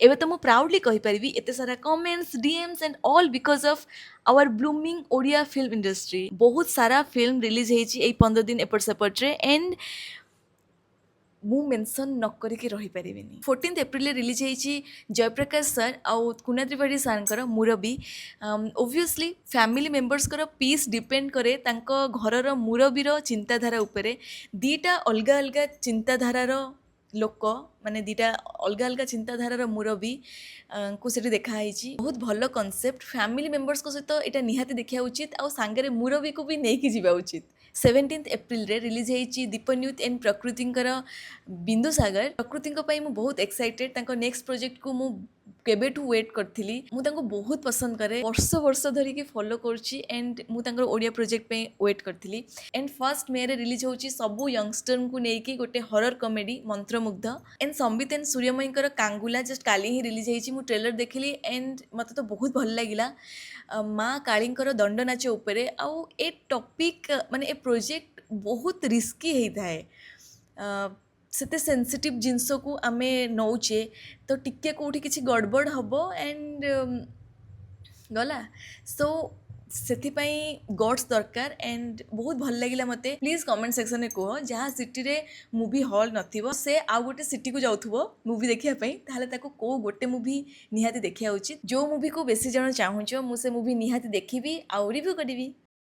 ଏବେ ତ ମୁଁ ପ୍ରାଉडली କହିପାରିବି ଏତେ ସାରା comments DMs and all because of our blooming Odia film industry बहुत सारा फिल्म रिलीज ହେଇଛି ଏଇ 15 ଦିନ ଏପଟ ସେପଟରେ एंड ମୁଁ ମେନସନ୍ ନ କରିକି ରହିପାରିବିନି 14th ଏପ୍ରିଲରେ ରିଲିଜ୍ ହେଇଛି ଜୟପ୍ରକାଶ ସାର୍ ଆଉ କୁନା ତ୍ରିପାଠୀ ସାର୍ଙ୍କର ମୁରବୀ ଓଭିୟସଲି ଫ୍ୟାମିଲି ମେମ୍ବର୍ସଙ୍କର ପିସ୍ ଡିପେଣ୍ଡ କରେ ତାଙ୍କ ଘରର ମୁରବୀର ଚିନ୍ତାଧାରା ଉପରେ ଦୁଇଟା ଅଲଗା ଅଲଗା ଚିନ୍ତାଧାରାର ଲୋକ ମାନେ ଦୁଇଟା ଅଲଗା ଅଲଗା ଚିନ୍ତାଧାରାର ମୁରବୀ ଙ୍କୁ ସେଠି ଦେଖାହେଇଛି ବହୁତ ଭଲ କନସେପ୍ଟ ଫ୍ୟାମିଲି ମେମ୍ବର୍ସଙ୍କ ସହିତ ଏଇଟା ନିହାତି ଦେଖିବା ଉଚିତ ଆଉ ସାଙ୍ଗରେ ମୁରବୀକୁ ବି ନେଇକି ଯିବା ଉଚିତ 17th ଏପ୍ରିଲରେ ରିଲିଜ୍ ହେଇଛି ଦୀପନ୍ୟୁତ ଏଣ୍ଡ ପ୍ରକୃତିଙ୍କର ବିନ୍ଦୁସାଗର ପ୍ରକୃତିଙ୍କ ପାଇଁ ମୁଁ ବହୁତ ଏକ୍ସାଇଟେଡ୍ ତାଙ୍କ ନେକ୍ସଟ ପ୍ରୋଜେକ୍ଟକୁ ମୁଁ କେବେଠୁ ୱେଟ୍ କରିଥିଲି ମୁଁ ତାଙ୍କୁ ବହୁତ ପସନ୍ଦ କରେ ବର୍ଷ ବର୍ଷ ଧରିକି ଫଲୋ କରୁଛି ଏଣ୍ଡ ମୁଁ ତାଙ୍କର ଓଡ଼ିଆ ପ୍ରୋଜେକ୍ଟ ପାଇଁ ୱେଟ୍ କରିଥିଲି ଏଣ୍ଡ ଫର୍ଷ୍ଟ ମେରେ ରିଲିଜ୍ ହେଉଛି ସବୁ ୟଙ୍ଗଷ୍ଟରଙ୍କୁ ନେଇକି ଗୋଟେ ହରର କମେଡ଼ି ମନ୍ତ୍ରମୁଗ୍ଧ and Sambit and ସୂର୍ଯ୍ୟମୟୀଙ୍କର Kangula just କାଲି ହିଁ ରିଲିଜ୍ ହେଇଛି ମୁଁ ଟ୍ରେଲର ଦେଖିଲି ଏଣ୍ଡ ମୋତେ ତ ବହୁତ ଭଲ ଲାଗିଲା ମା କାଳୀଙ୍କର ଦଣ୍ଡନାଚ ଉପରେ ଆଉ ଏ ଟପିକ୍ ମାନେ ଏ ପ୍ରୋଜେକ୍ଟ ବହୁତ ରିସ୍କି ହେଇଥାଏ ସେତେ ସେନ୍ସିଟିଭ୍ ଜିନିଷକୁ ଆମେ ନଉଛେ ତ ଟିକେ କେଉଁଠି କିଛି ଗଡ଼ବଡ଼ ହେବ ଏଣ୍ଡ ଗଲା ସୋ ସେଥିପାଇଁ ଗଡ୍ସ ଦରକାର ଏଣ୍ଡ ବହୁତ ଭଲ ଲାଗିଲା ମୋତେ ପ୍ଲିଜ୍ କମେଣ୍ଟ ସେକ୍ସନରେ କୁହ ଯାହା ସିଟିରେ ମୁଭି ହଲ୍ ନଥିବ ସେ ଆଉ ଗୋଟେ ସିଟିକୁ ଯାଉଥିବ ମୁଭି ଦେଖିବା ପାଇଁ ତାହେଲେ ତାକୁ କେଉଁ ଗୋଟେ ମୁଭି ନିହାତି ଦେଖିବା ଉଚିତ ଯେଉଁ ମୁଭିକୁ ବେଶୀ ଜଣ ଚାହୁଁଛ ମୁଁ ସେ ମୁଭି ନିହାତି ଦେଖିବି ଆଉ ରିଭ୍ୟୁ କରିବି